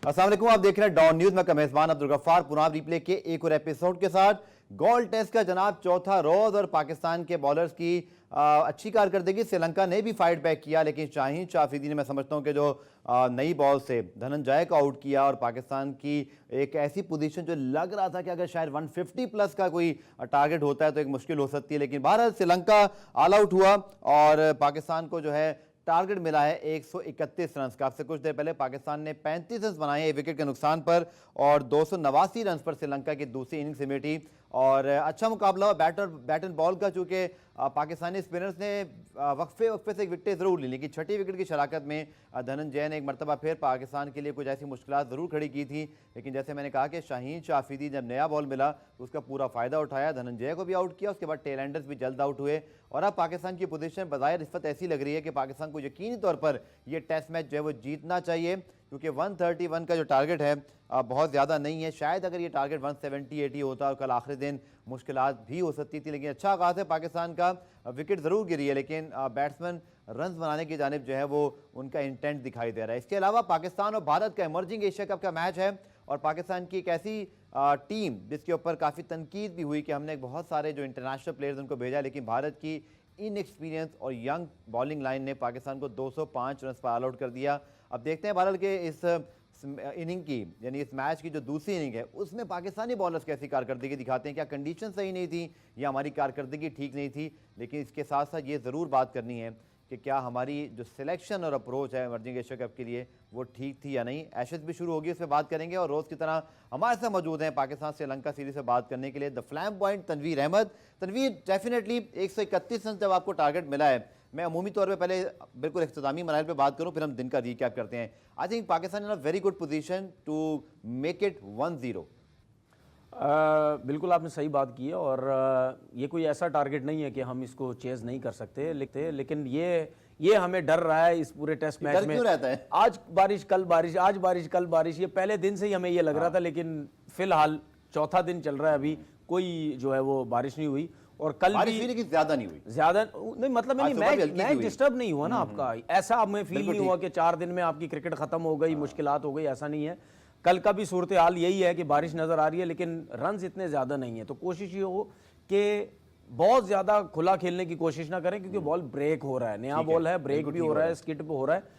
अस्सलाम वालेकुम, आप देख रहे हैं डॉन न्यूज में मेजबान अब्दुल गफ्फार पुनः रिप्ले के एक और एपिसोड के साथ। गोल्ड टेस्ट का जनाब चौथा रोज और पाकिस्तान के बॉलर्स की अच्छी कारकर्दगी। श्रीलंका ने भी फाइट बैक किया, लेकिन शाहीन शाफिदी ने मैं समझता हूं कि जो नई बॉल से धनंजय को आउट किया और पाकिस्तान की एक ऐसी पोजीशन जो लग रहा था कि अगर शायद 150 प्लस का कोई टारगेट होता है तो एक मुश्किल हो सकती है, लेकिन बहरहाल श्रीलंका ऑल आउट हुआ और पाकिस्तान को जो है टारगेट मिला है 131 रन का। आपसे कुछ देर पहले पाकिस्तान ने 35 रन बनाए एक विकेट के नुकसान पर और 289 रन पर श्रीलंका की दूसरी इनिंग सिमेटी और अच्छा मुकाबला हुआ बैट एंड बॉल का। चूंकि पाकिस्तानी स्पिनर्स ने वक्फे से एक विकेट जरूर ली, लेकिन छठी विकेट की शराकत में धनंजय ने एक मरतबा फिर पाकिस्तान के लिए कुछ ऐसी मुश्किलात ज़रूर खड़ी की थी, लेकिन जैसे मैंने कहा कि शाहीन शाफिदी जब नया बॉल मिला तो उसका पूरा फ़ायदा उठाया, धनंजय को भी आउट किया, उसके बाद टेलएंडर्स भी जल्द आउट हुए और अब पाकिस्तान की पोजीशन बज़ाहिर इस वक्त ऐसी लग रही है कि पाकिस्तान को यकीनी तौर पर यह टेस्ट मैच जो है वो जीतना चाहिए, क्योंकि 131 का जो टारगेट है बहुत ज़्यादा नहीं है। शायद अगर ये टारगेट 170-80 होता और कल आखिरी दिन मुश्किलात भी हो सकती थी, लेकिन अच्छा आगाज़ है पाकिस्तान का। विकेट ज़रूर गिरी है, लेकिन बैट्समैन रन बनाने की जानिब जो है वो उनका इंटेंट दिखाई दे रहा है। इसके अलावा पाकिस्तान और भारत का इमर्जिंग एशिया कप का मैच है और पाकिस्तान की एक ऐसी टीम जिसके ऊपर काफ़ी तनकीद भी हुई कि हमने बहुत सारे जो इंटरनेशनल प्लेयर्स उनको भेजा, लेकिन भारत की इनएक्सपीरियंस और यंग बॉलिंग लाइन ने पाकिस्तान को 205 रन पर ऑल आउट कर दिया। अब देखते हैं भारत के इस इनिंग की, यानी इस मैच की जो दूसरी इनिंग है उसमें पाकिस्तानी बॉलर्स कैसी कारकर्दगी दिखाते हैं। क्या कंडीशन सही नहीं थी या हमारी कारकर्दगी ठीक नहीं थी, लेकिन इसके साथ साथ ये ज़रूर बात करनी है कि क्या हमारी जो सिलेक्शन और अप्रोच है इमर्जिंग एशिया कप के लिए वो ठीक थी या नहीं। एशेज भी शुरू होगी, उस पर बात करेंगे और रोज़ की तरह हमारे साथ मौजूद हैं पाकिस्तान श्रीलंका सीरीज से बात करने के लिए the flamboyant Tanveer Ahmed. Tanveer, definitely 131 run जब आपको टारगेट मिला है, मैं अमूमी तौर पे पहले बिल्कुल इख्तितामी मराहल पे बात करूं, फिर हम दिन का रिकैप करते हैं। I think Pakistan in a very good position to make it 1-0। बिल्कुल आपने सही बात की है और ये कोई ऐसा टारगेट नहीं है कि हम इसको चेज नहीं कर सकते, लेकिन ये हमें डर रहा है इस पूरे टेस्ट मैच में। क्यों रहता है? आज बारिश कल बारिश, आज बारिश कल बारिश, ये पहले दिन से ही हमें ये लग रहा था, लेकिन फिलहाल चौथा दिन चल रहा है, अभी कोई जो है वो बारिश नहीं हुई और कल भी लेकिन ज्यादा नहीं हुई। ज्यादा नहीं, मतलब नहीं, मैच डिस्टर्ब नहीं हुआ ना आपका, ऐसा हमें फील नहीं हुआ कि 4 दिन में आपकी क्रिकेट खत्म हो गई, मुश्किलात हो गई, ऐसा नहीं है। कल का भी सूरत हाल यही है कि बारिश नजर आ रही है लेकिन रन्स इतने ज्यादा नहीं है, तो कोशिश ये हो कि बहुत ज्यादा खुला खेलने की कोशिश ना करें, क्योंकि बॉल ब्रेक हो रहा है, नया बॉल है, ब्रेक भी हो रहा है, स्किट भी हो रहा है,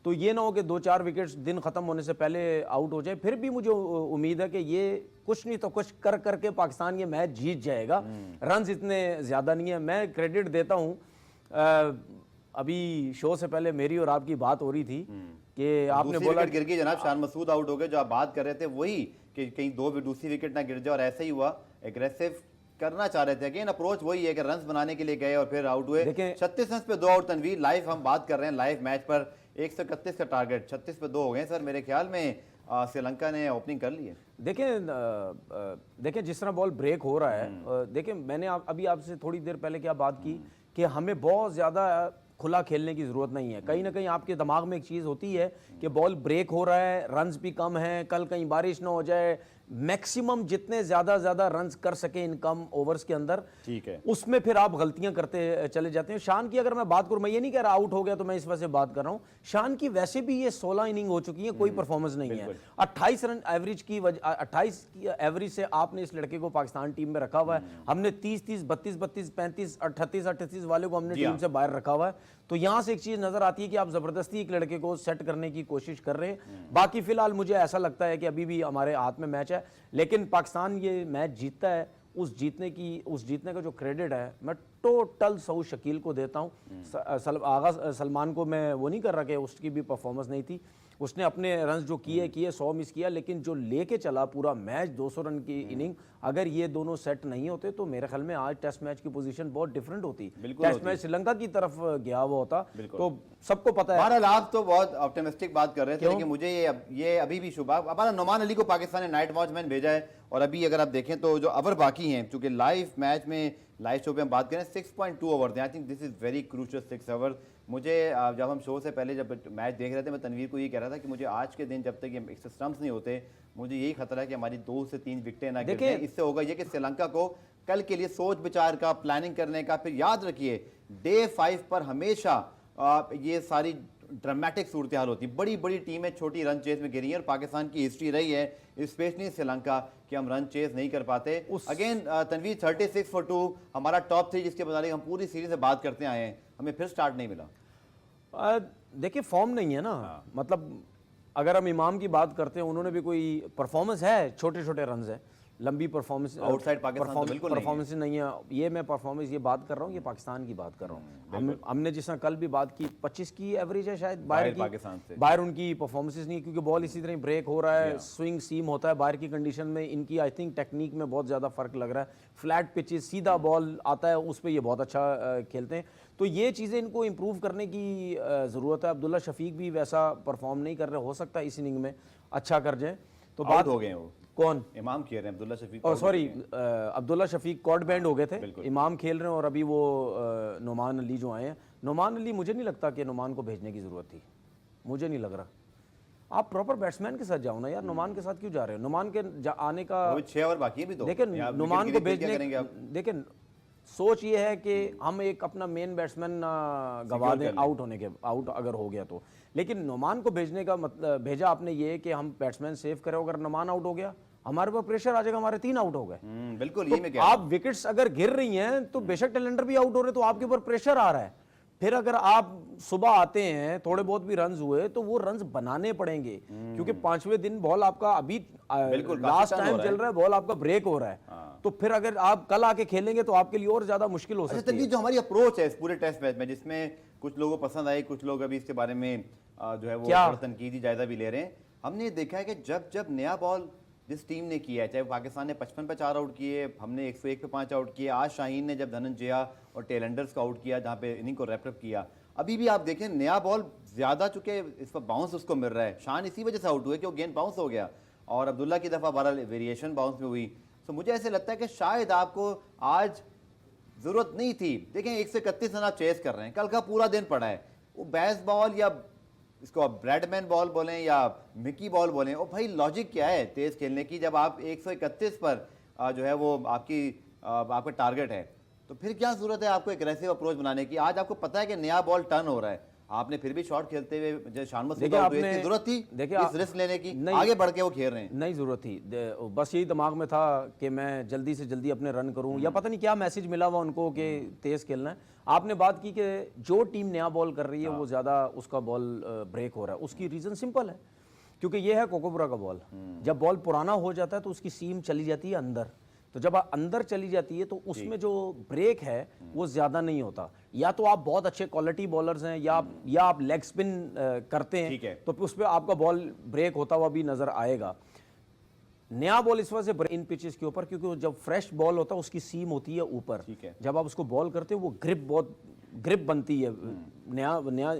तो ये ना हो कि 2-4 विकेट्स दिन खत्म होने से पहले आउट हो जाए। फिर भी मुझे उम्मीद है कि ये कुछ नहीं तो कुछ कर करके पाकिस्तान ये मैच जीत जाएगा। रन्स इतने ज्यादा नहीं है। मैं क्रेडिट देता हूँ, अभी शो से पहले मेरी और आपकी बात हो रही थी कि आपने बोला गिर गई जनाब, शान मसूद आउट हो गए, जो आप बात कर रहे थे वही कि कहीं दूसरी विकेट ना गिर जाए और ऐसा ही हुआ। एग्रेसिव करना चाह रहे थे, अगेन अप्रोच वही है कि रन्स बनाने के लिए गए और फिर आउट हुए। 36 रन पे 2 आउट। तनवीर, लाइव हम बात कर रहे हैं, लाइव मैच पर 131 का टारगेट, 36 पे 2 हो गए सर। मेरे ख्याल में श्रीलंका ने ओपनिंग कर ली है। देखें जिस तरह बॉल ब्रेक हो रहा है, देखें मैंने अभी आपसे थोड़ी देर पहले क्या बात की कि हमें बहुत ज़्यादा खुला खेलने की ज़रूरत नहीं है। कहीं ना कहीं आपके दिमाग में एक चीज़ होती है कि बॉल ब्रेक हो रहा है, रन्स भी कम हैं, कल कहीं बारिश ना हो जाए, मैक्सिमम जितने ज़्यादा रन्स कर सके इन कम ओवर्स के अंदर, ठीक है, उसमें फिर आप गलतियां करते चले जाते हैं। शान की अगर मैं बात करूं, मैं ये नहीं कह रहा आउट हो गया तो मैं इस वजह से बात कर रहा हूं, शान की वैसे भी ये 16 इनिंग हो चुकी है, कोई परफॉर्मेंस नहीं है। 28 रन एवरेज की 28 की एवरेज से आपने इस लड़के को पाकिस्तान टीम में रखा हुआ है। हमने 30-30, 32-32, 35, 38-38 वाले को हमने टीम से बाहर रखा हुआ है। तो यहां से एक चीज नजर आती है कि आप जबरदस्ती एक लड़के को सेट करने की कोशिश कर रहे हैं। बाकी फिलहाल मुझे ऐसा लगता है कि अभी भी हमारे हाथ में मैच है, लेकिन पाकिस्तान ये मैच जीतता है, उस जीतने का जो क्रेडिट है मैं टोटल सऊद शकील को देता हूं। आगा सलमान को मैं वो नहीं कर रहा कि उसकी भी परफॉर्मेंस नहीं थी, उसने अपने रन जो किए 100 मिस किया, लेकिन जो लेके चला पूरा मैच 200 रन की इनिंग, अगर ये दोनों सेट नहीं होते तो मेरे ख्याल में आज टेस्ट मैच की पोजीशन बहुत डिफरेंट होती। टेस्ट मैच श्रीलंका की तरफ गया हुआ होता, तो सबको पता है। बहरहाल आप तो बहुत ऑप्टिमिस्टिक बात कर रहे थे, लेकिन मुझे ये अभी भी शुभ, हमारा नुमान अली को पाकिस्तान ने नाइट वॉचमैन भेजा है और अभी अगर आप देखें तो जो ओवर बाकी हैं, चूंकि लाइव मैच में लाइव शो पे हम बात करें 6.2 over, I think this is very crucial 6 over. मुझे जब हम शो से पहले जब मैच देख रहे थे, मैं तनवीर को ये कह रहा था कि मुझे आज के दिन जब तक ये 100 स्टंप्स नहीं होते, मुझे यही खतरा है कि हमारी 2 से 3 विकेटें ना गिर जाएं। इससे होगा ये कि श्रीलंका को कल के लिए सोच विचार का, प्लानिंग करने का, फिर याद रखिए डे 5 पर हमेशा ये सारी ड्रामेटिक सूरत हाल होती है। बड़ी बड़ी टीमें छोटी रन चेज में गिरी हैं और पाकिस्तान की हिस्ट्री रही है स्पेशली श्रीलंका कि हम रन चेज नहीं कर पाते। अगेन तनवीर 36 फॉर 2 हमारा टॉप 3 जिसके मुताबिक हम पूरी सीरीज से बात करते आए हैं, हमें फिर स्टार्ट नहीं मिला। देखिए फॉर्म नहीं है ना, मतलब अगर हम इमाम की बात करते हैं उन्होंने भी कोई परफॉर्मेंस है, छोटे छोटे रन है, लंबी परफॉर्मेंस आउटसाइड पाकिस्तान तो बिल्कुल परफॉर्मेंस नहीं है। ये मैं परफॉर्मेंस ये बात कर रहा हूँ, ये पाकिस्तान की बात कर रहा हूँ। हमने जिस तरह कल भी बात की 25 की एवरेज है शायद बाहर की, पाकिस्तान से बाहर उनकी परफॉर्मेंसेस नहीं, क्योंकि बॉल इसी तरह ब्रेक हो रहा है, स्विंग सीम होता है बाहर की कंडीशन में। इनकी आई थिंक टेक्निक में बहुत ज़्यादा फर्क लग रहा है। फ्लैट पिचेस सीधा बॉल आता है उस पर ये बहुत अच्छा खेलते हैं। तो ये चीज़ें इनको इम्प्रूव करने की ज़रूरत है। अब्दुल्ला शफीक भी वैसा परफॉर्म नहीं कर रहे, हो सकता है इस इनिंग में अच्छा कर जाए। तो बात हो गए वो कौन इमाम खेल रहे हैं, Abdullah Shafique sorry Abdullah Shafique caught behind हो गए थे, इमाम खेल रहे हैं और अभी वो नोमान अली जो आए हैं। नोमान अली मुझे नहीं लगता कि नोमान को भेजने की ज़रूरत थी, मुझे नहीं लग रहा। आप प्रॉपर बैट्समैन के साथ जाओ ना यार, नोमान के साथ क्यों जा रहे हो? नोमान के आने का 6 ओवर बाकी है भी तो। देखिए नोमान को भेजने, देखिए सोच ये है कि हम एक अपना मेन बैट्समैन गवा दें आउट होने के, आउट अगर हो गया तो। लेकिन नोमान को भेजने का मतलब भेजा आपने ये कि हम बैट्समैन सेव करें, अगर नोमान आउट हो गया हमारे पर प्रेशर आ जाएगा, हमारे 3 आउट हो गए। बिल्कुल, तो ये मैं कह आप विकेट्स अगर गिर रही हैं तो बेशक टेलेंडर भी आउट हो रहे, तो आपके ऊपर प्रेशर आ रहा है। फिर अगर आप सुबह आते हैं थोड़े बहुत भी रन्स हुए तो वो रन्स बनाने पड़ेंगे, क्योंकि 5वें दिन बॉल आपका अभी लास्ट टाइम चल रहा है, बॉल आपका ब्रेक हो रहा है। तो फिर अगर आप कल आके खेलेंगे तो आपके लिए और ज्यादा मुश्किल हो सकती है। जो हमारी अप्रोच है इस पूरे टेस्ट मैच में, जिसमें कुछ लोगों को पसंद आई, कुछ लोग अभी इसके बारे में जो है वो तनकीदी जायजा भी ले रहे हैं। हमने देखा है कि जब जब नया बॉल जिस टीम ने किया है, चाहे पाकिस्तान ने 55 पे 4 आउट किए, हमने 101 पे 5 आउट किए, आज शाहीन ने जब धनंजया और टेलेंडर्स को आउट किया जहाँ पे इनिंग को रैपअप किया, अभी भी आप देखें नया बॉल ज़्यादा चुके इस पर बाउंस उसको मिल रहा है। शान इसी वजह से आउट हुए कि वो गेंद बाउंस हो गया और अब्दुल्ला की दफ़ा 12 वेरिएशन बाउंस में हुई। तो मुझे ऐसे लगता है कि शायद आपको आज ज़रूरत नहीं थी। देखें 131 रन आप चेस कर रहे हैं, कल का पूरा दिन पड़ा है, वो बेस बॉल या इसको आप ब्रैडमैन बॉल बोलें या मिकी बॉल बोलें, और भाई लॉजिक क्या है तेज़ खेलने की जब आप 131 पर जो है वो आपका टारगेट है, तो फिर क्या ज़रूरत है आपको एग्रेसिव अप्रोच बनाने की? आज आपको पता है कि नया बॉल टर्न हो रहा है, आपने फिर भी शॉट खेलते हुए शानमत से जरूरत थी इस रिस्क लेने की? आगे बढ़ के वो खेल रहे हैं, नहीं जरूरत थी, बस यही दिमाग में था कि मैं जल्दी से जल्दी अपने रन करूं, या पता नहीं क्या मैसेज मिला हुआ उनको कि तेज खेलना है। आपने बात की कि जो टीम नया बॉल कर रही है वो ज्यादा उसका बॉल ब्रेक हो रहा है, उसकी रीजन सिंपल है, क्योंकि ये है कोकोपुरा का बॉल। जब बॉल पुराना हो जाता है तो उसकी सीम चली जाती है अंदर, तो जब अंदर चली जाती है तो उसमें जो ब्रेक है वो ज्यादा नहीं होता। या तो आप बहुत अच्छे क्वालिटी बॉलर्स हैं या आप लेग स्पिन करते हैं तो उस पर आपका बॉल ब्रेक होता हुआ भी नजर आएगा। नया बॉल इस वजह से इन पिचेस के ऊपर, क्योंकि जब फ्रेश बॉल होता है उसकी सीम होती है ऊपर, जब आप उसको बॉल करते हो वो ग्रिप बनती है,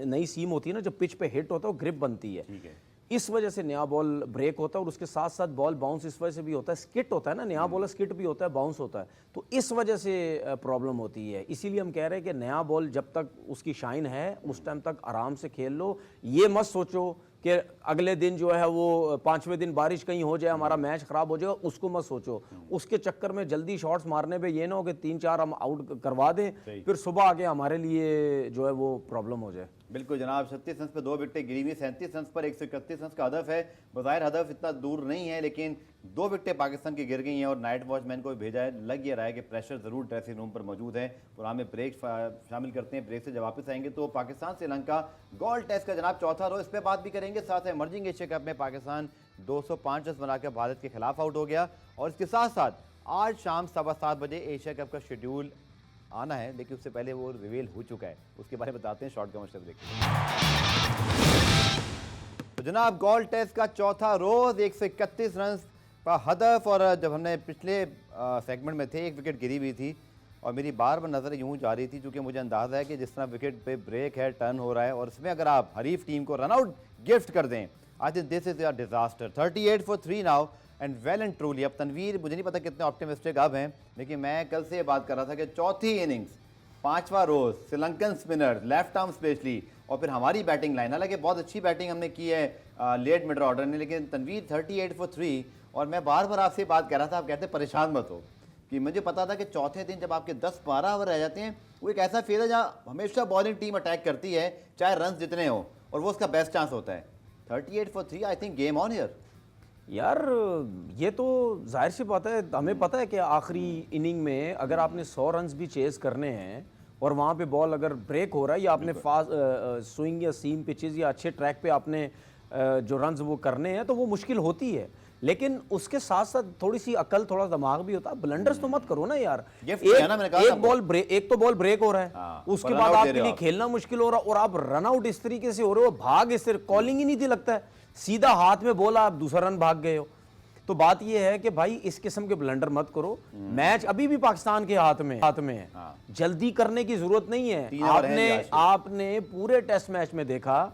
नई सीम होती है ना, जब पिच पे हिट होता है वो ग्रिप बनती है, इस वजह से नया बॉल ब्रेक होता है। और उसके साथ साथ बॉल बाउंस इस वजह से भी होता है, स्किट होता है ना, नया बॉल स्किट भी होता है, बाउंस होता है, तो इस वजह से प्रॉब्लम होती है। इसीलिए हम कह रहे हैं कि नया बॉल जब तक उसकी शाइन है उस टाइम तक आराम से खेल लो। ये मत सोचो कि अगले दिन जो है वो 5वें दिन बारिश कहीं हो जाए हमारा मैच खराब हो जाएगा, उसको मत सोचो। उसके चक्कर में जल्दी शॉट्स मारने पे ये ना हो कि 3-4 हम आउट करवा दें, फिर सुबह आके हमारे लिए जो है वो प्रॉब्लम हो जाए। बिल्कुल जनाब, 36 रन पे 2 विकेटें गिरी हुई, 37 रन पर 131 रन का हदफ है। बज़ाहिर हदफ इतना दूर नहीं है, लेकिन 2 विकेटें पाकिस्तान की गिर गई हैं और नाइट वॉचमैन को भी भेजा है। लग ये रहा है कि प्रेशर ज़रूर ड्रेसिंग रूम पर मौजूद है। प्रोग्राम में ब्रेक शामिल करते हैं, ब्रेक से जब वापस आएंगे तो पाकिस्तान श्रीलंका गोल्ड टेस्ट का जनाब चौथा रोज, इस पर बात भी करेंगे। साथ है इमर्जिंग एशिया कप में पाकिस्तान 205 रन बनाकर भारत के खिलाफ आउट हो गया, और इसके साथ साथ आज शाम 7:15 बजे एशिया कप का शेड्यूल आना है, लेकिन उससे पहले वो रिवील हो चुका है, उसके बारे में बताते हैं शॉर्ट कमर्शियल ब्रेक। तो जनाब गोल्ड टेस्ट का चौथा रोज 131 रन का हदफ, और जब हमने पिछले सेगमेंट में थे 1 विकेट गिरी हुई थी और मेरी बार बार नज़र यूं जा रही थी, क्योंकि मुझे अंदाज़ा है कि जिस तरह विकेट पे ब्रेक है, टर्न हो रहा है, और इसमें अगर आप हरीफ टीम को रन आउट गिफ्ट कर दें, आई think this is a disaster. 38 for 3 now and well and truly. अब तनवीर मुझे नहीं पता कितने ऑप्टिमिस्टिक अब हैं, लेकिन मैं कल से ये बात कर रहा था कि चौथी इनिंग्स 5वां रोज, Sri Lankan spinner, left arm specially, और फिर हमारी बैटिंग लाइन, हालांकि बहुत अच्छी बैटिंग हमने की है लेट मिडल ऑर्डर ने, लेकिन तनवीर 38 फॉर 3, और मैं बार बार आपसे बात कर रहा था, आप कहते परेशान मत हो, कि मुझे पता था कि चौथे दिन जब आपके 10-12 ओवर रह जाते हैं, वो एक ऐसा फेज है जहाँ हमेशा बॉलिंग टीम अटैक करती है चाहे रन जितने हो, और वो उसका बेस्ट चांस होता है। 38 for 3, I think game on here. यार ये तो जाहिर सी बात है, हमें पता है कि आखिरी इनिंग में अगर आपने 100 रन्स भी चेस करने हैं और वहाँ पे बॉल अगर ब्रेक हो रहा है या आपने फास्ट स्विंग या सीम पिचेस या अच्छे ट्रैक पे आपने जो रन्स वो करने हैं तो वो मुश्किल होती है, लेकिन उसके साथ साथ थोड़ी सी अकल थोड़ा दिमाग भी होता है। ब्लंडर्स तो मत करो ना यार। एक तो बॉल ब्रेक हो रहा है, हाँ, उसके बाद आपके लिए खेलना मुश्किल हो रहा है और आप रन आउट इस तरीके से हो रहे हो, भाग इस तरह कॉलिंग ही नहीं थी लगता है, सीधा हाथ में बोला आप दूसरा रन भाग गए हो। तो बात यह है कि भाई इस किस्म के ब्लंडर मत करो। मैच अभी भी पाकिस्तान के हाथ में है, जल्दी करने की जरूरत नहीं है। आपने पूरे टेस्ट मैच में देखा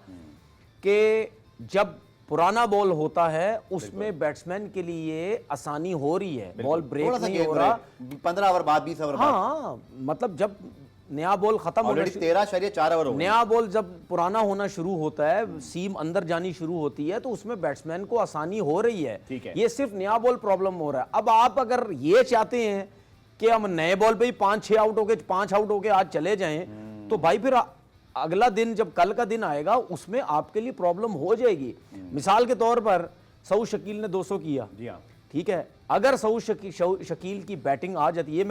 कि जब पुराना बॉल होता है उसमें बैट्समैन के लिए आसानी हो रही है, बॉल ब्रेक नहीं हो रहा। 15 ओवर बाद 20 ओवर बाद, हाँ मतलब जब नया बॉल खत्म होना 13.4 ओवर हो गए। नया बॉल जब पुराना होना शुरू होता है, सीम अंदर जानी शुरू होती है, तो उसमें बैट्समैन को आसानी हो रही है। ये सिर्फ नया बॉल प्रॉब्लम हो रहा है। अब आप अगर ये चाहते हैं कि हम नए बॉल पे ही 5-6 आउट हो गए, 5 आउट हो गए आज चले जाएं, तो भाई फिर अगला दिन जब कल का दिन आएगा उसमें आपके लिए प्रॉब्लम हो जाएगी। मिसाल के तौर पर सऊद शकील ने 200 किया, जी हाँ, ठीक है, अगर सऊद शकील की बैटिंग आ जाती है,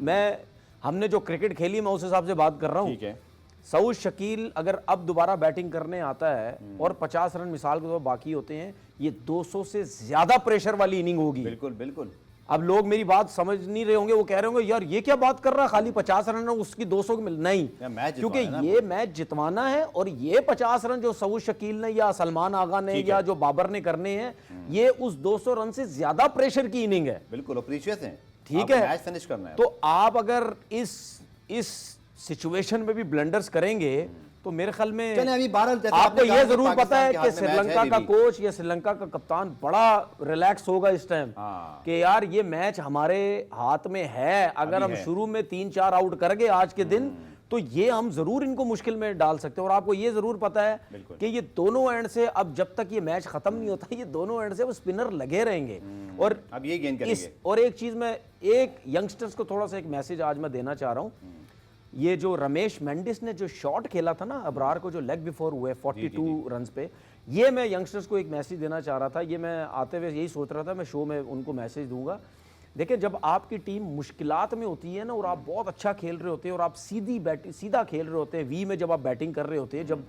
मैं हमने जो क्रिकेट खेली मैं उस हिसाब से बात कर रहा हूं, ठीक है, सऊद शकील अगर अब दोबारा बैटिंग करने आता है और 50 रन मिसाल के तौर बाकी होते हैं, ये 200 से ज्यादा प्रेशर वाली इनिंग होगी। बिल्कुल बिल्कुल। अब लोग मेरी बात समझ नहीं रहे होंगे, वो कह रहे होंगे यार ये क्या बात कर रहा है, खाली 50 रन उसकी 200 मिल नहीं, क्योंकि ये मैच जितवाना है और ये 50 रन जो सऊद शकील ने या सलमान आगा ने या जो बाबर ने करने हैं, ये उस 200 रन से ज्यादा प्रेशर की इनिंग है। बिल्कुल प्रीशियस है, ठीक है, मैच फिनिश करना है। तो आप अगर इस सिचुएशन में भी ब्लंडर्स करेंगे तो मेरे ख्याल में अभी आपको ये जरूर पता है कि श्रीलंका का कोच या श्रीलंका का कप्तान बड़ा रिलैक्स होगा इस टाइम कि यार ये मैच हमारे हाथ में है, अगर हम शुरू में 3-4 आउट कर गए आज के दिन तो ये हम जरूर इनको मुश्किल में डाल सकते हैं। और आपको ये जरूर पता है कि ये दोनों एंड से अब जब तक ये मैच खत्म नहीं होता, ये दोनों एंड से वो स्पिनर लगे रहेंगे और अब ये गेंद करेंगे। और एक चीज में एक यंगस्टर्स को थोड़ा सा एक मैसेज आज मैं देना चाह रहा हूं, ये जो रमेश मेंडिस ने जो शॉट खेला था ना अबरार को, जो लेग बिफोर हुए 42 रन्स पे, ये मैं यंगस्टर्स को एक मैसेज देना चाह रहा था। ये मैं आते हुए यही सोच रहा था मैं शो में उनको मैसेज दूंगा। देखिए जब आपकी टीम मुश्किलात में होती है ना और आप बहुत अच्छा खेल रहे होते हैं और आप सीधा खेल रहे होते हैं, वी में जब आप बैटिंग कर रहे होते हैं, जब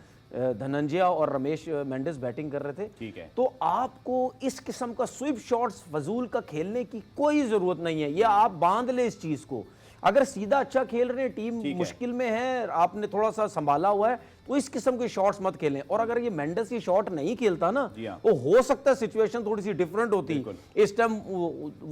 धनंजय और रमेश मेंडिस बैटिंग कर रहे थे, ठीक है, तो आपको इस किस्म का स्विप शॉट्स फजूल का खेलने की कोई जरूरत नहीं है। ये आप बांध ले इस चीज को। अगर सीधा अच्छा खेल रहे हैं, टीम मुश्किल में है, आपने थोड़ा सा संभाला हुआ है, तो इस किस्म के शॉट्स मत खेलें। और अगर ये मेंडिस ये शॉट नहीं खेलता ना, वो हो सकता है सिचुएशन थोड़ी सी डिफरेंट होती। इस टाइम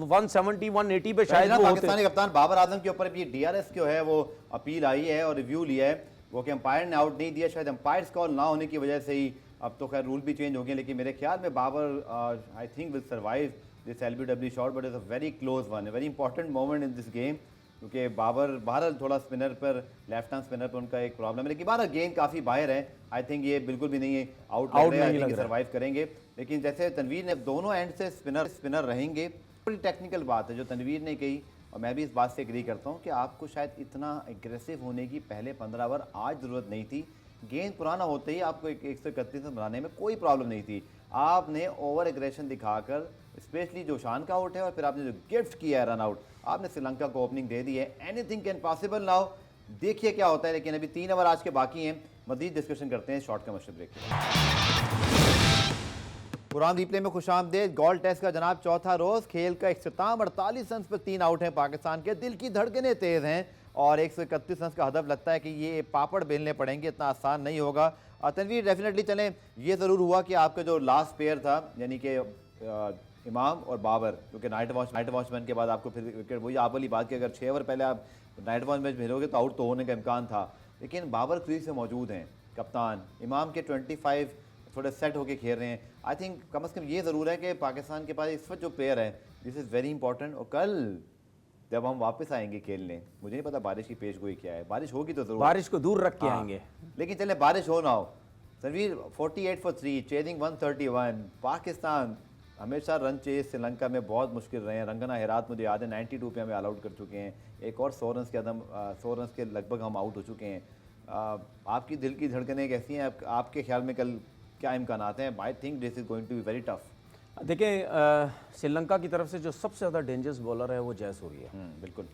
170 180 पे शायद वो पाकिस्तानी कप्तान बाबर आजम के ऊपर भी DRS जो है वो अपील आई है और रिव्यू लिया है, वो कि अंपायर ने आउट नहीं दिया, शायद अंपायर्स कॉल ना होने की वजह से ही। अब तो खैर रूल भी चेंज हो गए, लेकिन मेरे ख्याल में Babar I think will survive this LBW shot, but is a very close one, very important moment in this game, क्योंकि बाबर बहरहाल थोड़ा स्पिनर पर, लेफ्ट हैंड स्पिनर पर उनका एक प्रॉब्लम है, लेकिन बहरहाल गेंद काफ़ी बाहर है। आई थिंक ये बिल्कुल भी नहीं है आउट नहीं सर्वाइव करेंगे। लेकिन जैसे तनवीर ने दोनों एंड से स्पिनर रहेंगे, बड़ी टेक्निकल बात है जो तनवीर ने कही और मैं भी इस बात से एग्री करता हूँ कि आपको शायद इतना एग्रेसिव होने की पहले 15 ओवर आज ज़रूरत नहीं थी। गेंद पुराना होते ही आपको 131 रन बनाने में कोई प्रॉब्लम नहीं थी। आपने ओवर एग्रेशन दिखाकर, स्पेशली जोशान का आउट है और फिर आपने जो गिफ्ट किया है रन आउट, आपने श्रीलंका को ओपनिंग दे दी है। एनीथिंग कैन पॉसिबल नाउ, देखिए क्या होता है। लेकिन अभी 3 ओवर आज के बाकी हैं, मजीद डिस्कशन करते हैं शॉर्ट कमर्शियल ब्रेक के। पुरान रिप्ले में खुशामदेद। गॉल टेस्ट का जनाब चौथा रोज, खेल का इख्तिताम। 48 रन पर 3 आउट हैं पाकिस्तान के, दिल की धड़कनें तेज हैं और 131 रन का हदफ लगता है कि ये पापड़ बेलने पड़ेंगे, इतना आसान नहीं होगा। तनवीर डेफिनेटली चलें, ये ज़रूर हुआ कि आपका जो लास्ट पेयर था यानी कि इमाम और बाबर, क्योंकि नाइट वॉचमैन के बाद आपको फिर विकेट, वही आप वाली बात कि अगर 6 ओवर पहले आप नाइट वॉच मैच भेजोगे तो आउट तो होने का इम्कान था, लेकिन बाबर क्रीज से मौजूद हैं, कप्तान इमाम के 25 थोड़े सेट होके खेल रहे हैं। आई थिंक कम से कम ये ज़रूर है कि पाकिस्तान के पास इस वक्त जो प्लेयर है, दिस इज़ वेरी इंपॉर्टेंट। और कल जब हम वापस आएंगे खेलने, मुझे नहीं पता बारिश की पेश गोई क्या है, बारिश होगी तो जरूर, बारिश को दूर रख के आएंगे, लेकिन चले बारिश हो ना हो। Tanveer 48 for 3, chasing 131। पाकिस्तान हमेशा रन चेज श्रीलंका में बहुत मुश्किल रहे हैं। रंगना हेरात मुझे याद है 92 पे हमें ऑल आउट कर चुके हैं, एक और 100 रन के लगभग हम आउट हो चुके हैं। आपकी दिल की धड़कनें कैसी हैं? आपके ख्याल में कल क्या इम्कानात हैं? I think this is going to be very tough. देखिए श्रीलंका की तरफ से जो सबसे ज़्यादा डेंजरस बॉलर है वो जयसूर्य है। बिल्कुल।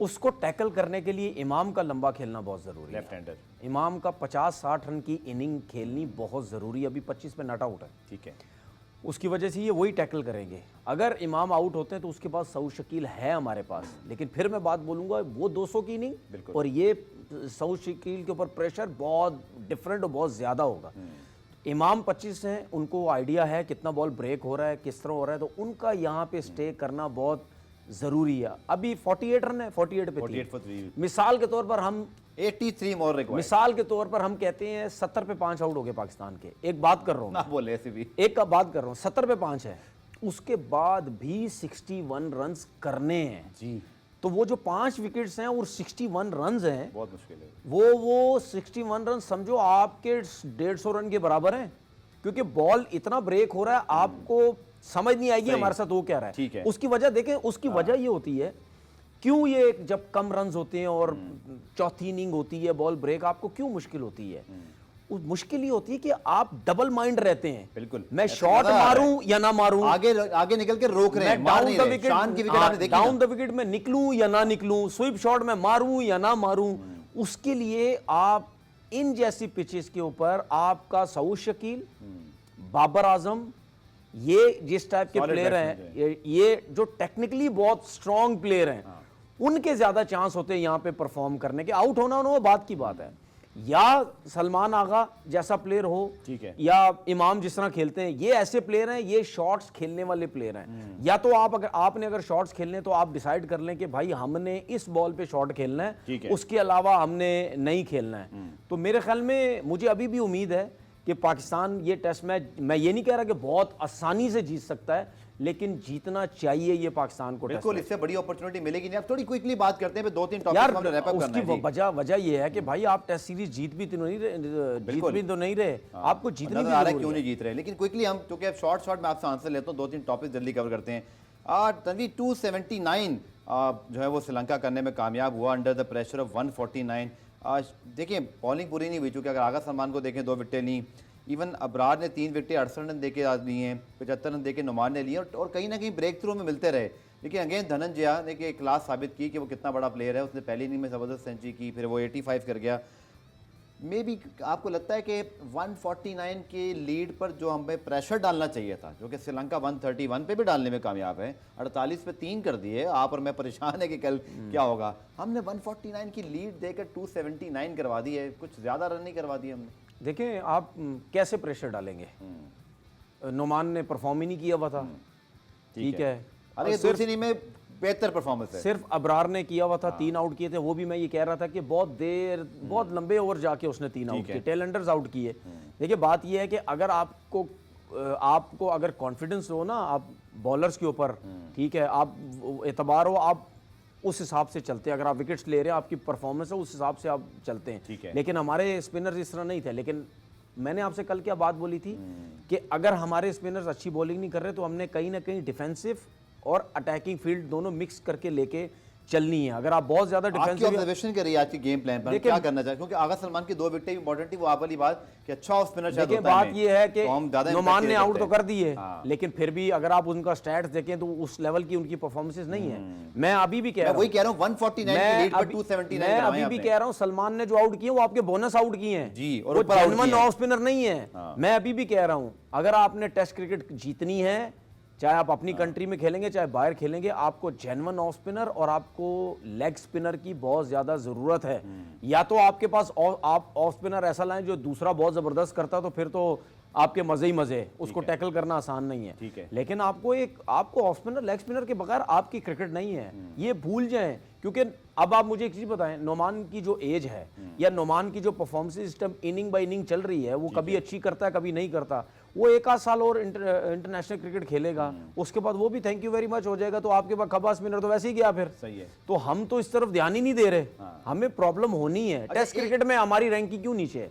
उसको टैकल करने के लिए इमाम का लंबा खेलना बहुत ज़रूरी है। Left hander. इमाम का 50-60 रन की इनिंग खेलनी बहुत ज़रूरी है। अभी 25 पे नॉट आउट है। ठीक है। उसकी वजह से ये वही टैकल करेंगे। अगर इमाम आउट होते हैं तो उसके पास सऊद शकील है हमारे पास, लेकिन फिर मैं बात बोलूँगा वो 200 की इनिंग और ये सऊद शकील के ऊपर प्रेशर बहुत डिफरेंट और बहुत ज़्यादा होगा। इमाम 25 हैं, उनको आइडिया है कितना बॉल ब्रेक हो रहा है, किस तरह हो रहा है, तो उनका यहाँ पे स्टे करना बहुत ज़रूरी है। अभी 48 रन है, 48 पे 48 for 3। मिसाल के तौर पर हम 83 मोर रिक्वायर्ड। मिसाल के तौर पर हम कहते हैं 70 पे 5 आउट हो गए पाकिस्तान के। एक बात कर रहा हूँ, ना बोले ऐसे भी। एक का बात कर रहा हूँ, 70 पे 5 है, उसके बाद भी 61 रन करने हैं जी। तो वो जो 5 विकेट्स हैं और 61 रन हैं, बहुत मुश्किल है। वो 61 रन समझो आपके 150 रन के बराबर हैं, क्योंकि बॉल इतना ब्रेक हो रहा है आपको समझ नहीं आएगी हमारे साथ हो क्या रहा है। ठीक है। उसकी वजह देखें, उसकी वजह ये होती है क्यों ये जब कम रन होते हैं और चौथी इनिंग होती है बॉल ब्रेक, आपको क्यों मुश्किल होती है? उस मुश्किल ये होती है कि आप डबल माइंड रहते हैं। बिल्कुल। मैं शॉट मारूं या ना मारूं, आगे निकल के रोक रहे हैं, डाउन द विकेट, शान की विकेट आपने देखी ना? डाउन द विकेट में निकलूं या ना निकलूं, स्वीप शॉट में मारूं या ना मारूं, उसके लिए आप इन जैसी पिचेस के ऊपर आपका सऊद शकील, बाबर आजम, ये जिस टाइप के प्लेयर हैं, ये जो टेक्निकली बहुत स्ट्रॉन्ग प्लेयर हैं, उनके ज्यादा चांस होते हैं यहाँ पे परफॉर्म करने के। आउट होना वो बात की बात है, या सलमान आगा जैसा प्लेयर हो, ठीक है, या इमाम जिस तरह खेलते हैं, ये ऐसे प्लेयर हैं, ये शॉट्स खेलने वाले प्लेयर हैं। या तो आपने अगर शॉट्स खेलने तो आप डिसाइड कर लें कि भाई हमने इस बॉल पे शॉट खेलना है, उसके अलावा हमने नहीं खेलना है। तो मेरे ख्याल में मुझे अभी भी उम्मीद है कि पाकिस्तान ये टेस्ट मैच, मैं ये नहीं कह रहा कि बहुत आसानी से जीत सकता है, लेकिन जीतना चाहिए ये पाकिस्तान को। बिल्कुल, इससे बड़ी अपॉर्चुनिटी मिलेगी नहीं। अब थोड़ी क्विकली बात करते हैं, 2-3 टॉपिक यार, हमने रैप अप करना है। वजह ये है कि भाई आप टेस्ट सीरीज जीत भी तो नहीं रहे, आपको जीतनी भी आ रहा है, क्यों नहीं जीत रहे। लेकिन क्विकली हम, क्योंकि अब शॉर्ट में आपसे आंसर लेता हूँ, 2-3 टॉपिक जल्दी कवर करते हैं। तनवीर 279 जो है वो श्रीलंका करने में कामयाब हुआ अंडर द प्रेशर ऑफ 149। देखिए बॉलिंग पूरी नहीं हुई, चूँकि अगर आगा सलमान को देखें 2 विकेटें ली, इवन अबरार ने 3 विकेटें 68 रन देके लिए हैं, 75 रन देके नुमान ने लिए, और कहीं ना कहीं ब्रेक थ्रू में मिलते रहे। लेकिन अगेन धनंजय ने कि क्लास साबित की कि वो कितना बड़ा प्लेयर है। उसने पहली इनिंग में ज़बरदस्त सेंचुरी की, फिर वो 85 कर गया। मे बी आपको लगता है कि 149 के लीड पर जो हमें प्रेशर डालना चाहिए था, जो कि श्रीलंका 131 पे भी डालने में कामयाब है, 48 पे 3 कर दिए, आप और मैं परेशान है कि कल क्या होगा। हमने 149 की लीड देकर 279 करवा दी है, कुछ ज़्यादा रन नहीं करवा दिए हमने। देखें आप कैसे प्रेशर डालेंगे, नुमान ने परफॉर्म ही नहीं किया हुआ था, ठीक है, अरे दूसरी इनिंग में बेहतर परफॉर्मेंस है। सिर्फ अबरार ने किया हुआ था, 3 आउट किए थे, वो भी मैं ये कह रहा था कि बहुत लंबे ओवर जाके उसने 3 आउट किए, टेल एंडर्स आउट किए। देखिए बात ये है कि अगर आपको अगर कॉन्फिडेंस हो ना आप बॉलर्स के ऊपर, ठीक है, आप एतबार हो, आप उस हिसाब से चलते हैं। अगर आप विकेट्स ले रहे हैं, आपकी परफॉर्मेंस है, उस हिसाब से आप चलते हैं। लेकिन हमारे स्पिनर्स इस तरह नहीं थे। लेकिन मैंने आपसे कल क्या बात बोली थी कि अगर हमारे स्पिनर्स अच्छी बॉलिंग नहीं कर रहे तो हमने कहीं ना कहीं डिफेंसिव और अटैकिंग फील्ड दोनों मिक्स करके लेके चलनी है। अगर आप बहुत ज्यादा डिफेंसिव ऑब्जर्वेशन करिए आज की गेम प्लान पर क्या करना चाहिए, क्योंकि आगा सलमान की 2 विकेटें इंपॉर्टेंट थी, वो आप वाली बात कि अच्छा ऑफ स्पिनर शायद होता है। बात ये है कि नुमान ने आउट तो कर दिए, लेकिन फिर भी अगर आप उनका स्टैट्स देखें तो उस लेवल की उनकी परफॉर्मेंसेस नहीं है। मैं अभी भी कह रहा हूं, वही कह रहा हूं 149 की लीड पर 279 मैं अभी भी कह रहा हूं सलमान ने जो आउट किए वो आपके बोनस आउट किए हैं जी, और वो जेन्युइन ऑफ स्पिनर नहीं है। मैं अभी भी कह रहा हूं अगर आपने टेस्ट क्रिकेट जीतनी है, चाहे आप अपनी कंट्री में खेलेंगे चाहे बाहर खेलेंगे, आपको जेन्युइन ऑफ स्पिनर और आपको लेग स्पिनर की बहुत ज्यादा जरूरत है। या तो आपके पास आप ऑफ स्पिनर ऐसा लाएं जो दूसरा बहुत जबरदस्त करता, तो फिर तो आपके मजे ही मजे, उसको टैकल करना आसान नहीं है। लेकिन आपको ऑफ स्पिनर लेग स्पिनर के बगैर आपकी क्रिकेट नहीं है, ये भूल जाएं। क्योंकि अब आप मुझे एक चीज बताएं, नोमान की जो एज है या नोमान की जो performance system inning by inning चल रही है, वो कभी अच्छी करता है कभी नहीं करता। वो 1 साल और इंटरनेशनल क्रिकेट खेलेगा, उसके बाद वो भी थैंक यू वेरी मच हो जाएगा, तो आपके पास खबा स्पिनर तो वैसे ही गया फिर। सही है। तो हम तो इस तरफ ध्यान ही नहीं दे रहे, हमें प्रॉब्लम होनी है। टेस्ट क्रिकेट में हमारी रैंकिंग क्यों नीचे है?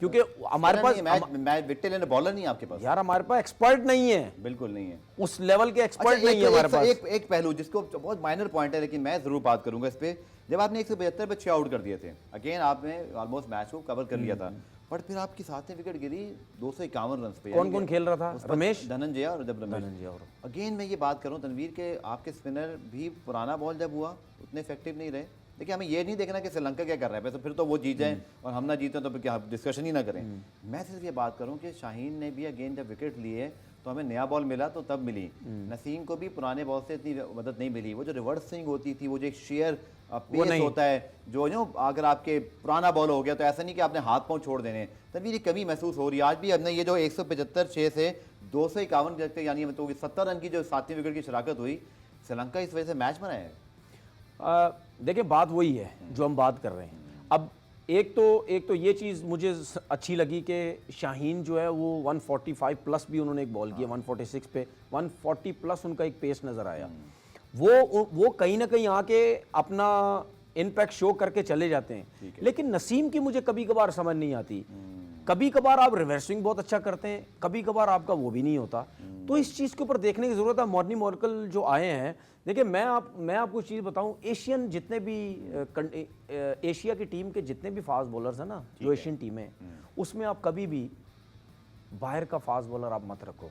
क्योंकि हमारे पास मैच विकेट लेने बॉलर नहीं है आपके पास यार, हमारे पास एक्सपर्ट नहीं है, बिल्कुल नहीं है उस लेवल के एक्सपर्ट अच्छा, नहीं है हमारे पास। एक पहलू जिसको बहुत माइनर पॉइंट है लेकिन मैं जरूर बात करूंगा इस पे, जब आपने 175 पे 6 आउट कर दिए थे, अगेन आपने ऑलमोस्ट मैच को कवर कर लिया था, बट फिर आपकी 7वीं विकेट गिरी 251 रन पे। कौन कौन खेल रहा था? रमेश, धनंजय और जब रमेश और अगेन मैं ये बात करूं तनवीर के आपके स्पिनर भी पुराना बॉल जब हुआ उतने इफेक्टिव नहीं रहे। देखिए हमें ये नहीं देखना कि श्रीलंका क्या कर रहा है, वैसे फिर तो वो जीत जाए और हम ना जीते तो फिर क्या डिस्कशन ही ना करें। मैं सिर्फ ये बात करूं कि शाहीन ने भी अगेन जब विकेट लिए तो हमें नया बॉल मिला तो तब मिली, नसीम को भी पुराने बॉल से इतनी मदद नहीं मिली। वो जो रिवर्स स्विंग होती थी, वो जो एक शेयर पेस होता है जो अगर आपके पुराना बॉल हो गया तो ऐसा नहीं कि आपने हाथ पांव छोड़ देने, तभी ये कमी महसूस हो रही है। आज भी हमने ये जो 175 से 251 यानी तो 70 रन की जो 7वीं विकेट की शराकत हुई, श्रीलंका इस वजह से मैच बनाया है। देखिए बात वही है जो हम बात कर रहे हैं। अब एक तो ये चीज़ मुझे अच्छी लगी कि शाहीन जो है वो 145 प्लस भी उन्होंने एक बॉल किया, 146 पे 140 प्लस उनका एक पेस नज़र आया। वो कहीं ना कहीं आके अपना इम्पैक्ट शो करके चले जाते हैं। लेकिन नसीम की मुझे कभी कभार समझ नहीं आती, कभी कभार आप रिवर्सिंग बहुत अच्छा करते हैं, कभी कभार आपका वो भी नहीं होता। तो इस चीज़ के ऊपर देखने की ज़रूरत है। मॉर्नी मॉर्कल जो आए हैं, देखिए मैं आपको चीज़ बताऊं, एशियन जितने भी एशिया की टीम के जितने भी फास्ट बॉलर्स हैं ना, जो एशियन टीम है, उसमें आप कभी भी बाहर का फास्ट बॉलर आप मत रखो,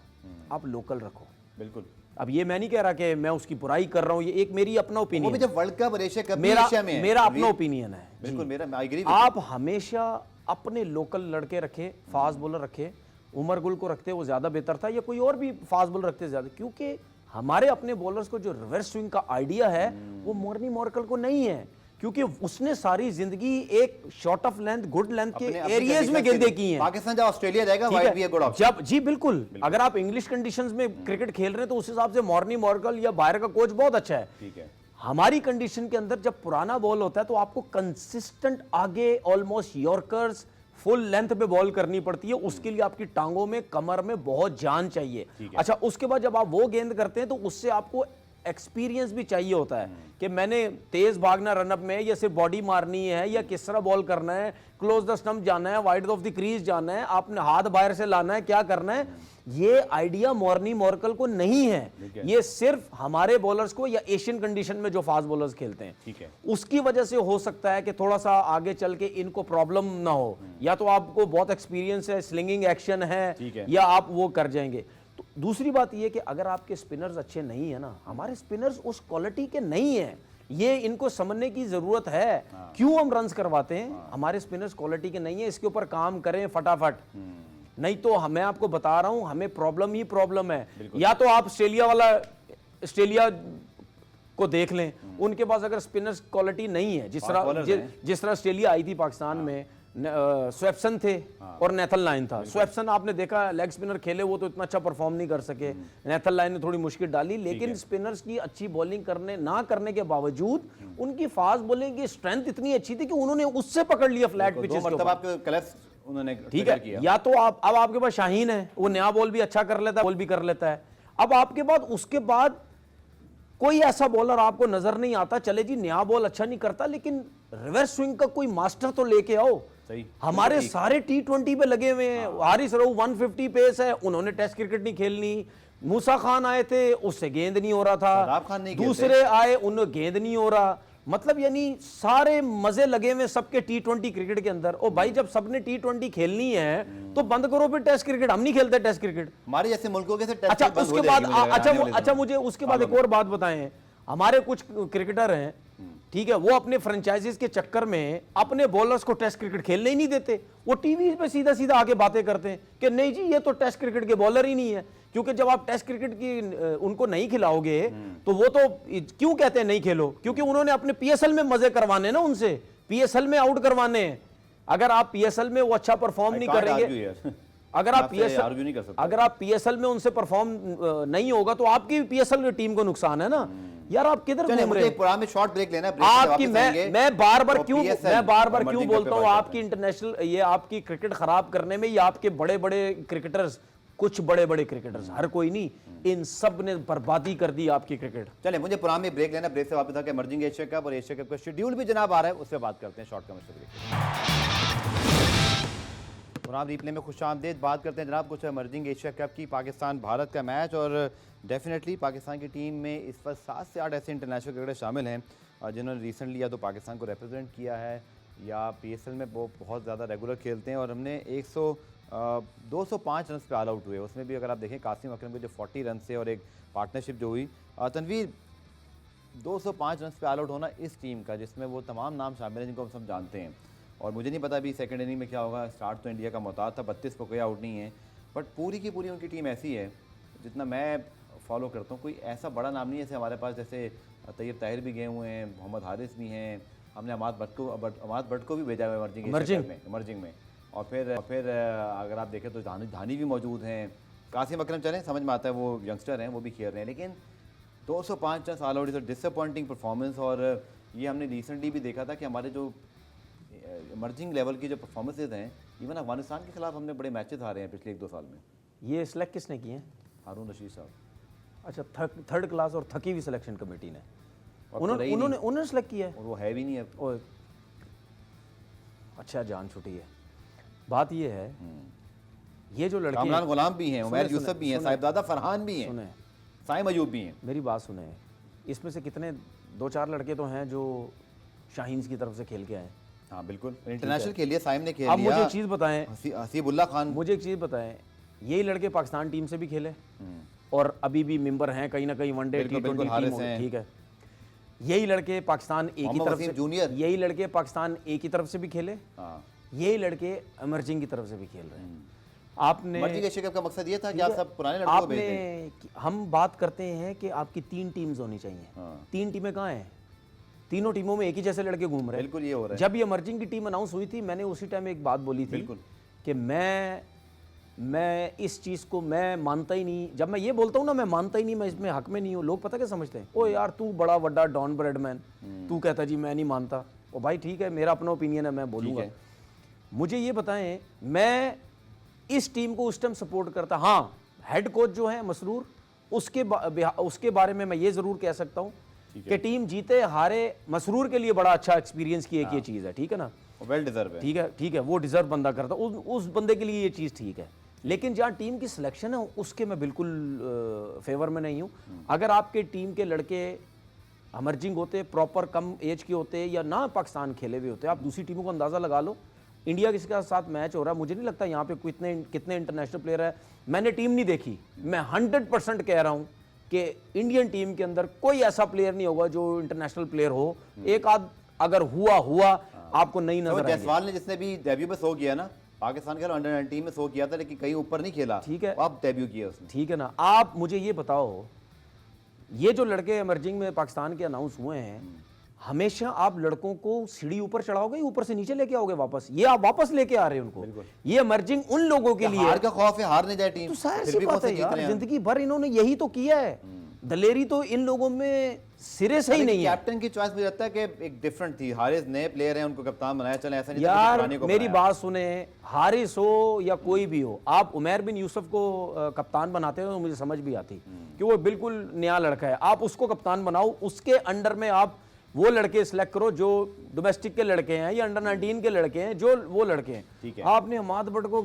आप लोकल रखो। बिल्कुल। अब ये मैं नहीं कह रहा कि मैं उसकी बुराई कर रहा हूं, ये एक मेरी अपना ओपिनियन, जब वर्ल्ड कप और एशिया कप मेरा अपना ओपिनियन है। बिल्कुल मेरा, आई एग्री। आप हमेशा अपने लोकल लड़के रखे, फास्ट बॉलर रखे। उमर गुल को रखते वो ज्यादा बेहतर था, या कोई और भी फास्ट बॉलर रखते ज्यादा, क्योंकि हमारे अपने बॉलर्स को जो रिवर्स स्विंग का आइडिया है वो मॉर्नी मॉर्कल को नहीं है, क्योंकि उसने सारी जिंदगी एक short of length, good length के एरियाज में गेंदें की हैं। पाकिस्तान जब ऑस्ट्रेलिया जाएगा वाइड भी है गुड ऑप्शन। जब जी बिल्कुल, अगर आप इंग्लिश कंडीशंस में क्रिकेट खेल रहे हैं तो उस हिसाब से मॉर्नी मॉर्कल या बाहर का कोच बहुत अच्छा है। ठीक है। हमारी कंडीशन के अंदर जब पुराना बॉल होता है तो आपको कंसिस्टेंट आगे ऑलमोस्ट यॉर्कर्स फुल लेंथ पे बॉल करनी पड़ती है, उसके लिए आपकी टांगों में, कमर में बहुत जान चाहिए। अच्छा, उसके बाद जब आप वो गेंद करते हैं तो उससे आपको एक्सपीरियंस भी चाहिए होता है कि मैंने तेज भागना रनअप में, या सिर्फ बॉडी मारनी है, या किस तरह बॉल करना है, क्लोज द स्टंप जाना है, वाइड ऑफ द क्रीज जाना है, आपने हाथ बाहर से लाना है, क्या करना है। ये आइडिया मॉर्नी मॉर्कल को नहीं है, ये सिर्फ हमारे बॉलर्स को या एशियन कंडीशन में जो फास्ट बॉलर्स खेलते हैं, ठीक है, उसकी वजह से हो सकता है कि थोड़ा सा आगे चल के इनको प्रॉब्लम ना हो, या तो आपको बहुत एक्सपीरियंस है, स्लिंगिंग एक्शन है, या आप वो कर जाएंगे। तो दूसरी बात ये कि अगर आपके स्पिनर्स अच्छे नहीं है ना, हमारे स्पिनर्स उस क्वालिटी के नहीं है, ये इनको समझने की जरूरत है। क्यों हम रन्स करवाते हैं, हमारे स्पिनर्स क्वालिटी के नहीं है, इसके ऊपर काम करें फटाफट, नहीं तो मैं आपको बता रहा हूं हमें प्रॉब्लम ही प्रॉब्लम है। या तो आप ऑस्ट्रेलिया को देख लें, उनके पास अगर स्पिनर्स क्वालिटी नहीं है, जिस तरह ऑस्ट्रेलिया आई थी पाकिस्तान में, स्वेप्सन थे और नेथन लाइन था। स्वेप्सन आपने देखा लेग स्पिनर खेले, वो तो इतना अच्छा परफॉर्म नहीं कर सके, नेथन लाइन ने थोड़ी मुश्किल डाली, लेकिन स्पिनर्स की अच्छी बॉलिंग करने के बावजूद उनकी फास्ट बॉलिंग की स्ट्रेंथ इतनी अच्छी थी कि उन्होंने उससे पकड़ लिया फ्लैट पिचेस के ऊपर। उन्होंने ठीक है, या तो अब आपके पास शाहीन है, वो नया बॉल भी अच्छा कर लेता है, बॉल भी कर लेता है। अब आपके बाद उसके बाद कोई ऐसा बॉलर आपको नजर नहीं आता, चले जी नया बॉल अच्छा नहीं करता, लेकिन रिवर्स स्विंग का कोई मास्टर तो लेके आओ। सही। हमारे सारे T20 पे लगे हुए हैं। हारिस रऊफ 150 पेस है, उन्होंने टेस्ट क्रिकेट नहीं खेलनी। मूसा खान आए थे, उससे गेंद नहीं हो रहा था, दूसरे आए, उन्हें गेंद नहीं हो रहा। मतलब यानी सारे मजे लगे हुए सबके T20 क्रिकेट के अंदर। ओ भाई, जब सबने T20 खेलनी है तो बंद करो फिर टेस्ट क्रिकेट। हम नहीं खेलते टेस्ट क्रिकेट, हमारे जैसे मुल्कों के से टेस्ट। अच्छा, उसके बाद अच्छा मुझे उसके बाद एक और बात बताएं। हमारे कुछ क्रिकेटर हैं, ठीक है, वो अपने फ्रेंचाइजीज के चक्कर में अपने बॉलर्स को टेस्ट क्रिकेट खेलने ही नहीं देते। वो टीवी पे सीधा सीधा आके बातें करते हैं कि नहीं जी, ये तो टेस्ट क्रिकेट के बॉलर ही नहीं है। क्योंकि जब आप टेस्ट क्रिकेट की उनको नहीं खिलाओगे तो वो तो क्यों कहते हैं नहीं खेलो, क्योंकि उन्होंने अपने पीएसएल में मजे करवाने ना, उनसे पीएसएल में आउट करवाने हैं। अगर आप पीएसएल में वो अच्छा परफॉर्म नहीं करेंगे, अगर आप पीएसएल में उनसे परफॉर्म नहीं होगा तो आपकी पीएसएल टीम को नुकसान है ना यार। आप किधर घूम रहे हैं? शॉर्ट ब्रेक लेना है, आपकी मैं बार बार क्यों बोलता हूं आपकी इंटरनेशनल, ये आपकी क्रिकेट खराब करने में, ये आपके बड़े बड़े क्रिकेटर्स, कुछ बड़े बड़े क्रिकेटर्स, हर कोई नहीं, इन सब ने बर्बादी कर दी आपकी क्रिकेट। चले, मुझे पुराने में ब्रेक लेना, ब्रेक से वापस आके इमर्जिंग एशिया कप और एशिया कप का शेड्यूल भी जनाब आ रहा है, उससे बात करते हैं शॉर्ट कमर्शियल ब्रेक। पुनाव रिप्ले में खुशामदीद। बात करते हैं जनाब कुछ इमर्जिंग एशिया कप की, पाकिस्तान भारत का मैच। और डेफिनेटली पाकिस्तान की टीम में इस वक्त 7 से 8 ऐसे इंटरनेशनल क्रिकेटर शामिल हैं जिन्होंने रिसेंटली या तो पाकिस्तान को रिप्रेजेंट किया है या PSL में वो बहुत ज़्यादा रेगुलर खेलते हैं। और हमने 205 रन पे ऑल आउट हुए। उसमें भी अगर आप देखें कासिम अकरम के जो 40 रन से और एक पार्टनरशिप जो हुई, तनवीर 205 रन पे ऑल आउट होना इस टीम का जिसमें वो तमाम नाम शामिल हैं जिनको हम सब जानते हैं। और मुझे नहीं पता अभी सेकंड इनिंग में क्या होगा। स्टार्ट तो इंडिया का मोहताज था, 32 पर कोई आउट नहीं है, बट पूरी की पूरी उनकी टीम ऐसी है जितना मैं फॉलो करता हूँ, कोई ऐसा बड़ा नाम नहीं है। जैसे हमारे पास जैसे तैयब ताहिर भी गए हुए हैं, मोहम्मद हारिस भी हैं, हमने अमाद भट्ट को भी भेजा हुआ है इमर्जिंग में। और फिर अगर आप देखें तो धानी भी मौजूद हैं। कासिम अकरम चलें समझ में आता है, वो यंगस्टर हैं, वो भी खेल रहे हैं, लेकिन 205 run all out is a disappointing performance. और ये हमने रिसेंटली भी देखा था कि हमारे जो इमर्जिंग लेवल की जो परफॉर्मेंसेज हैं, इवन अफगानिस्तान के खिलाफ हमने बड़े मैचेस हारे हैं पिछले 1-2 साल में। ये सिलेक्ट किसने किए हैं? हारून रशीद साहब। अच्छा, थर्ड क्लास और थकी हुई सिलेक्शन कमेटी ने और उन्होंने सेलेक्ट किया है। और वो है भी नहीं अब। और अच्छा, जान छुट्टी है। बात ये है, ये जो लड़के कामरान गुलाम भी हैं, उमैर यूसुफ भी हैं, साहिबजादा फरहान भी हैं, साइम अयूब भी हैं। मेरी बात सुने, इसमें से कितने 2-4 लड़के तो हैं जो शाहीन्स की तरफ से खेल के आए। हाँ बिल्कुल, इंटरनेशनल के लिए साइम ने खेल अब लिया। मुझे एक चीज़ बताएं, हसीबुल्लाह खान, मुझे एक चीज़ बताएं, यही लड़के पाकिस्तान टीम से भी खेले और अभी भी मेंबर हैं कहीं ना कहीं वनडे T20 टीम, ठीक है। यही लड़के पाकिस्तान ए की तरफ से जूनियर, यही लड़के पाकिस्तान ए की तरफ से भी खेले, यही लड़के इमर्जिंग की तरफ से भी खेल रहे हैं। आपने इमर्जिंग एशिया कप का मकसद ये था कि आप सब पुराने लड़कों को भेज दें। हम बात करते हैं कि आपकी 3 टीम्स होनी चाहिए। 3 टीमें कहाँ हैं? तीनों टीमों में एक ही जैसे लड़के घूम रहे हैं। बिल्कुल ये हो रहा है। जब ये इमर्जिंग की टीम अनाउंस हुई थी, मैंने उसी टाइम एक बात बोली थी कि मैं इस चीज़ को मैं मानता ही नहीं। जब मैं ये बोलता हूँ ना, मैं मानता ही नहीं, मैं इसमें हक में नहीं हूँ। लोग पता क्या समझते हैं, ओ यार तू बड़ा वड्डा डॉन ब्रेडमैन, तू कहता जी मैं नहीं मानता। ओ भाई ठीक है, मेरा अपना ओपिनियन है, मैं बोलूँगा। मुझे ये बताएं, मैं इस टीम को उस टाइम सपोर्ट करता। हाँ, हेड कोच जो है मसरूर, उसके बारे में मैं ये ज़रूर कह सकता हूँ कि टीम जीते हारे, मसरूर के लिए बड़ा अच्छा एक्सपीरियंस की एक ये चीज़ है, ठीक है ना, वेल डिजर्व है, ठीक है, वो डिजर्व बंदा करता, उस बंदे के लिए ये चीज़ ठीक है। लेकिन जहाँ टीम की सिलेक्शन है उसके मैं बिल्कुल फेवर में नहीं हूँ। अगर आपके टीम के लड़के इमर्जिंग होते, प्रॉपर कम एज के होते या ना पाकिस्तान खेले हुए होते, आप दूसरी टीमों को अंदाज़ा लगा लो। इंडिया किसके साथ मैच हो रहा है, मुझे नहीं लगता यहाँ पे कितने इंटरनेशनल प्लेयर है। मैंने टीम नहीं देखी, मैं 100% कह रहा हूँ कि इंडियन टीम के अंदर कोई ऐसा प्लेयर नहीं होगा जो इंटरनेशनल प्लेयर हो। एक आध अगर हुआ आपको नहीं नजर आएगा। जायसवाल ने जिसने भी डेब्यू में शो किया ना, पाकिस्तान के अंडर 19 में शो किया था, लेकिन कहीं ऊपर नहीं खेला, ठीक है, अब डेब्यू किया उसने, ठीक है ना। आप मुझे ये बताओ, ये जो लड़के इमर्जिंग में पाकिस्तान के अनाउंस हुए हैं, हमेशा आप लड़कों को सीढ़ी ऊपर चढ़ाओगे, ऊपर से नीचे लेके आओगे वापस? ये आप वापस लेके आ रहे हैं उनको। ये इमर्जिंग उन लोगों के लिए, हार का खौफ है, हार नहीं जाए टीम, तो फिर भी बात है यार, जिंदगी भर इन्होंने यही तो किया है। दलेरी तो इन लोगों में सिरे से ही नहीं है। कैप्टन की चॉइस मुझे लगता है कि एक डिफरेंट थी। हारिस नए प्लेयर हैं, उनको कप्तान बनाया, चले ऐसा नहीं यार मेरी बात सुने, हारिस हो या कोई भी हो, आप उमैर बिन यूसुफ को कप्तान बनाते हो तो मुझे समझ भी आती कि वो बिल्कुल नया लड़का है। आप उसको कप्तान बनाओ, उसके अंडर में आप वो लड़के सिलेक्ट करो जो डोमेस्टिक के लड़के हैं या अंडर 19 के लड़के हैं, जो वो लड़के हैं। आपने हमाद भट्ट को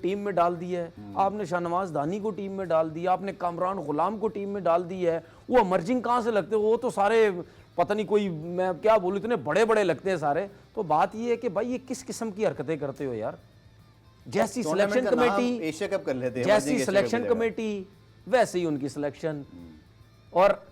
टीम में डाल दिया है, आपने शाहनवाज दानी को टीम में डाल दिया, आपने कामरान गुलाम को टीम में डाल दी है। वो इमर्जिंग कहाँ से लगते हो? वो तो सारे पता नहीं, कोई मैं क्या बोलूँ, इतने बड़े बड़े लगते हैं सारे। तो बात ये है कि भाई ये किस किस्म की हरकतें करते हो यार। जैसी सिलेक्शन कमेटी एशिया कप कर लेते हैं, जैसी सिलेक्शन कमेटी वैसे ही उनकी सिलेक्शन, और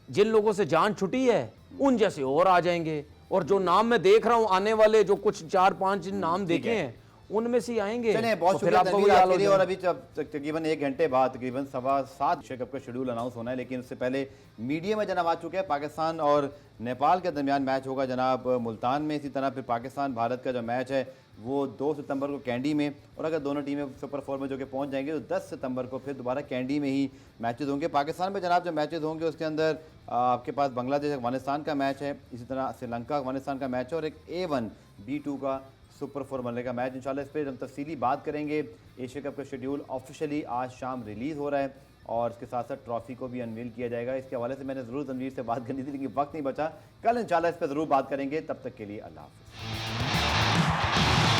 जिन लोगों से जान छुटी है उन जैसे और आ जाएंगे। और जो नाम मैं देख रहा हूं आने वाले, जो कुछ 4-5 नाम देखे हैं, उनमें से आएंगे। चलिए, बहुत शुक्रिया तनवीर आपके लिए। और अभी तकरीबन 1 घंटे बाद तकरीबन 7:15 एशिया कप का शेड्यूल अनाउंस होना है, लेकिन उससे पहले मीडिया में जनाब आ चुके हैं। पाकिस्तान और नेपाल के दरमियान मैच होगा जनाब मुल्तान में। इसी तरह फिर पाकिस्तान भारत का जो मैच है वो 2 सितंबर को कैंडी में, और अगर दोनों टीमें सुपर 4 में जो कि पहुंच जाएंगे तो 10 सितंबर को फिर दोबारा कैंडी में ही मैचेस होंगे। पाकिस्तान में जनाब जो मैचेस होंगे उसके अंदर आपके पास बांग्लादेश अफगानिस्तान का मैच है, इसी तरह श्रीलंका अफगानिस्तान का मैच है, और एक A1 B2 का सुपर 4 बनने का मैच। इंशाल्लाह इस पर हम तफसीली बात करेंगे। एशिया कप का शेड्यूल ऑफिशियली आज शाम रिलीज़ हो रहा है और इसके साथ साथ ट्रॉफी को भी अनवील किया जाएगा। इसके हवाले से मैंने ज़रूर तनवीर से बात करनी थी, लेकिन वक्त नहीं बचा। कल इंशाल्लाह इस पर ज़रूर बात करेंगे। तब तक के लिए अल्लाह हाफ़िज़।